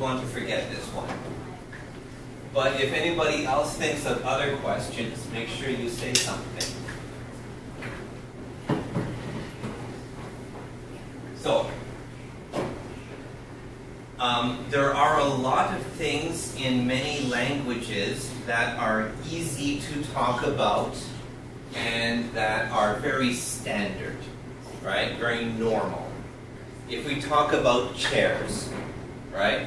don't want to forget this one. But if anybody else thinks of other questions, make sure you say something. So, there are a lot of things in many languages that are easy to talk about and that are very standard, right? Very normal. If we talk about chairs, right?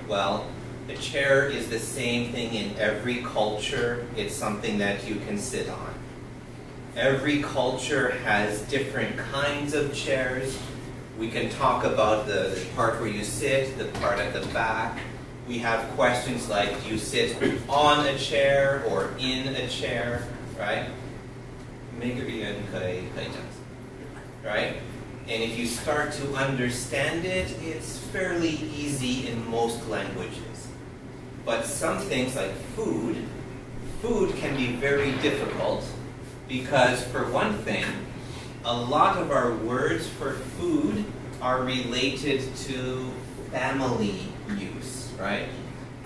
Well, a chair is the same thing in every culture. It's something that you can sit on. Every culture has different kinds of chairs. We can talk about the part where you sit, the part at the back. We have questions like, do you sit on a chair or in a chair, right? 每个语言可以这样子, right? And if you start to understand it, it's fairly easy in most languages. But some things like food can be very difficult because, for one thing, a lot of our words for food are related to family use, right?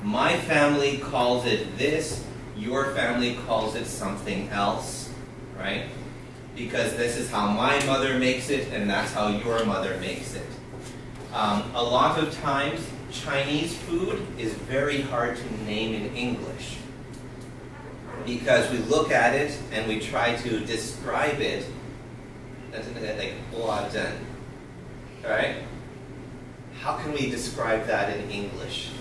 My family calls it this, your family calls it something else, right? Because this is how my mother makes it, and that's how your mother makes it. A lot of times, Chinese food is very hard to name in English because we look at it and we try to describe it. That's like 蚵仔煎, right? How can we describe that in English?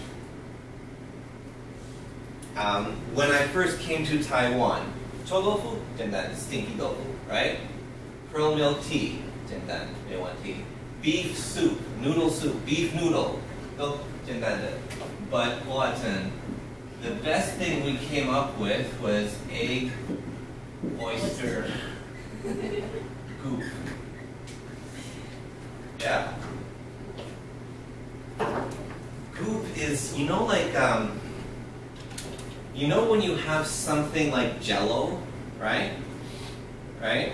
When I first came to Taiwan, 臭豆腐, 简单, stinky tofu, right? Pearl milk tea, 简单, 没问题. Beef soup, noodle soup, beef noodle, 都简单的. But 蚵仔煎, the best thing we came up with was egg, oyster, goop. Yeah. Goop is, you know, like, you know when you have something like Jello, right? Right?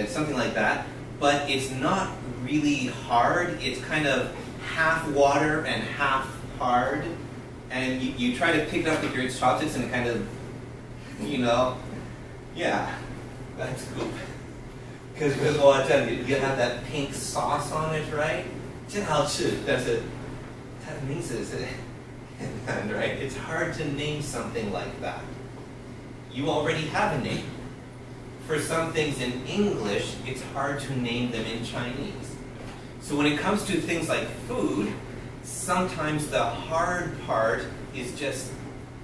Something like that. But it's not really hard. It's kind of half water and half hard. And you try to pick it up with your chopsticks and kind of, you know, yeah, that's goop. Because with 蚵仔煎, you have that pink sauce on it, right? 真好吃, that's it. That means it's right? It's hard to name something like that. You already have a name. For some things in English, it's hard to name them in Chinese. So when it comes to things like food, sometimes the hard part is just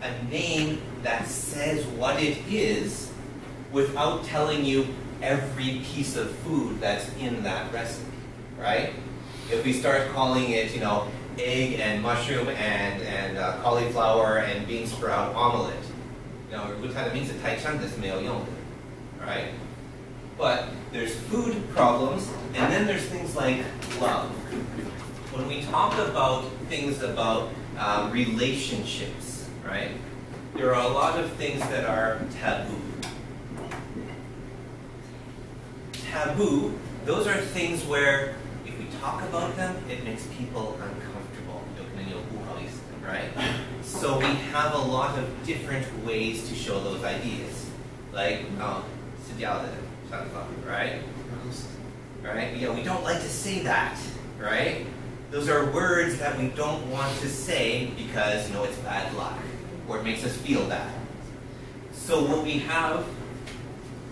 a name that says what it is without telling you every piece of food that's in that recipe, right? If we start calling it, you know, egg and mushroom and cauliflower and bean sprout omelet, you know, 如果它的名字太长, that's 没有用的, right? But there's food problems, and then there's things like love. When we talk about things about relationships, right? There are a lot of things that are taboo. Taboo, those are things where if we talk about them, it makes people uncomfortable, right? So we have a lot of different ways to show those ideas. Like, right? Right? Yeah, we don't like to say that, right? Those are words that we don't want to say because, you know, it's bad luck or it makes us feel bad. So what we have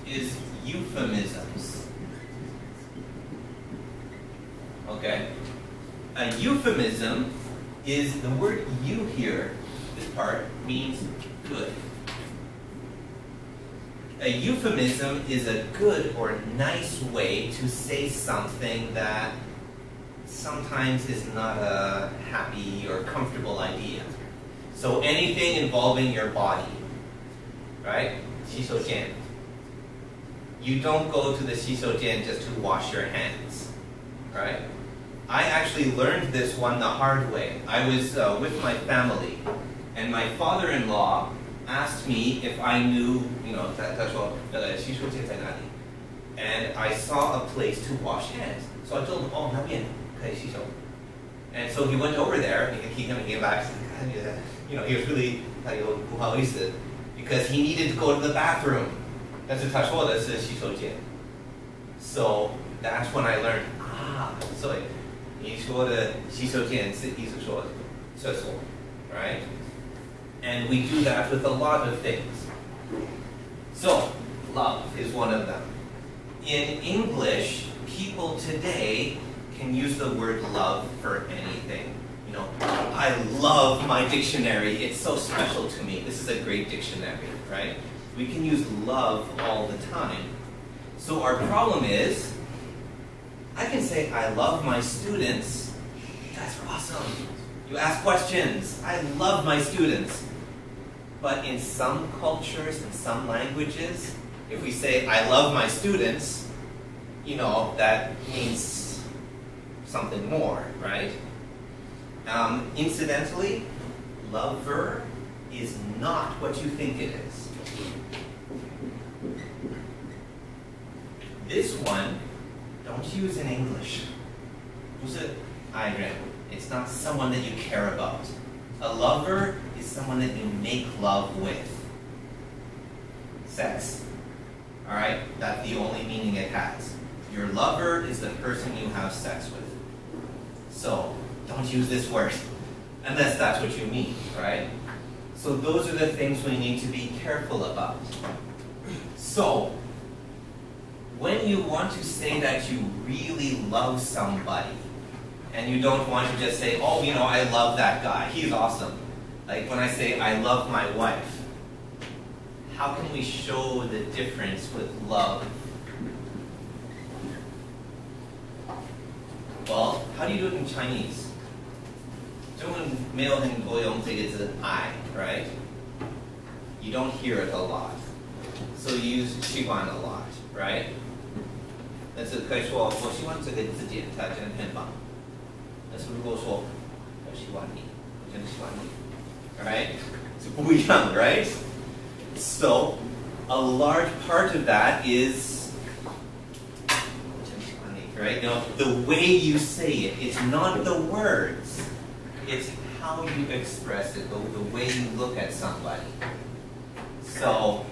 is euphemisms. Okay? A euphemism is the word "you" here, this part, means good. A euphemism is a good or nice way to say something that sometimes is not a happy or comfortable idea. So anything involving your body, right? 洗手间. You don't go to the 洗手间 just to wash your hands, right? I actually learned this one the hard way. I was with my family, and my father-in-law asked me if I knew, you know, 他说洗手间在哪里? And I saw a place to wash hands. So I told him, oh, 那边可以洗手. And so he went over there, and he came back, he was really, because he needed to go to the bathroom. 但是他说的是洗手间. So that's when I learned, so 你说的洗手间是意思说厕所, right? And we do that with a lot of things. So, love is one of them. In English, people today can use the word love for anything. I love my dictionary. It's so special to me. This is a great dictionary, right? We can use love all the time. So our problem is, I can say, I love my students. You guys are awesome. You ask questions. I love my students. But in some cultures, in some languages, if we say, I love my students, that means something more, right? Incidentally, lover is not what you think it is. This one, don't use in English. 不是爱人. It's not someone that you care about. A lover is someone that you make love with. Sex. Alright? That's the only meaning it has. Your lover is the person you have sex with. So, don't use this word. Unless that's what you mean, right? So those are the things we need to be careful about. So, when you want to say that you really love somebody, and you don't want to just say, oh, I love that guy, he's awesome. Like when I say, I love my wife, how can we show the difference with love? Well, how do you do it in Chinese? 中文没有很多用这个字爱, right? You don't hear it a lot. So you use 喜欢 a lot, right? 但是可以说我喜欢这个字典，它真的很棒。但是如果说我喜欢你，我真的喜欢你 ，right? 是不一样 right? So a large part of that is right? The way you say it, it's not the words. It's how you express it, the way you look at somebody. So,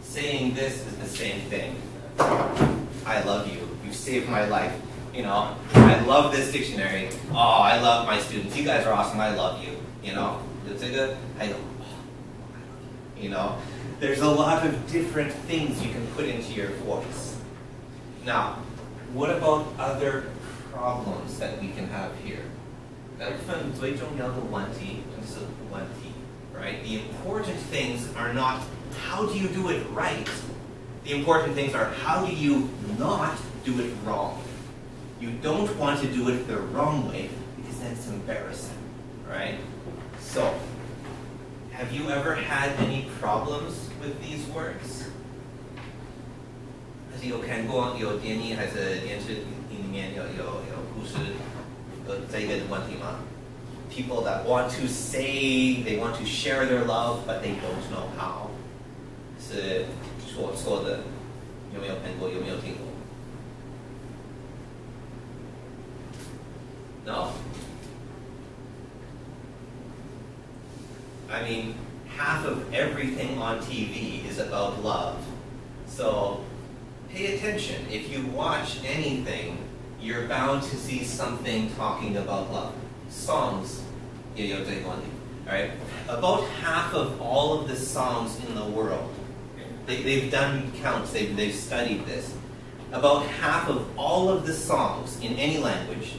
saying this is the same thing. I love you. You saved my life. I love this dictionary. Oh, I love my students. You guys are awesome. I love you. There's a lot of different things you can put into your voice. Now, what about other problems that we can have here? 最重要的问题就是问题, right? The important things are not how do you do it right. The important things are how do you not do it wrong. You don't want to do it the wrong way because then it's embarrassing, right? So, have you ever had any problems with these words? 还是有看过有电影还是电视里面有故事这个问题吗? People that want to say, they want to share their love, but they don't know how. 是说的，有没有看过？有没有听过? No? I mean, half of everything on TV is about love. So, pay attention. If you watch anything, you're bound to see something talking about love. Songs, right? About half of all of the songs in the world, they've done counts, they've studied this. About half of all of the songs in any language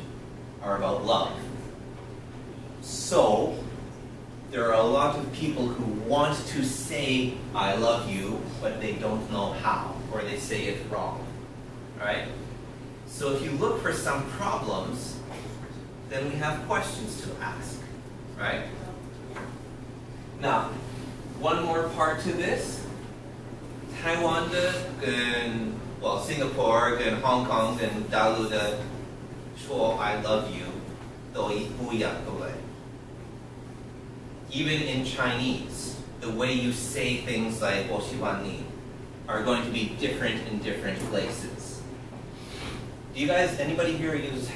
are about love. So, there are a lot of people who want to say, I love you, but they don't know how, or they say it wrong, right? So if you look for some problems, then we have questions to ask, right? Now, one more part to this. Taiwan 的跟 Singapore 跟 Hong Kong 跟大陆的说 I love you 都不一样，对不对? Even in Chinese, the way you say things like 我喜欢你 are going to be different in different places. you guys, anybody here use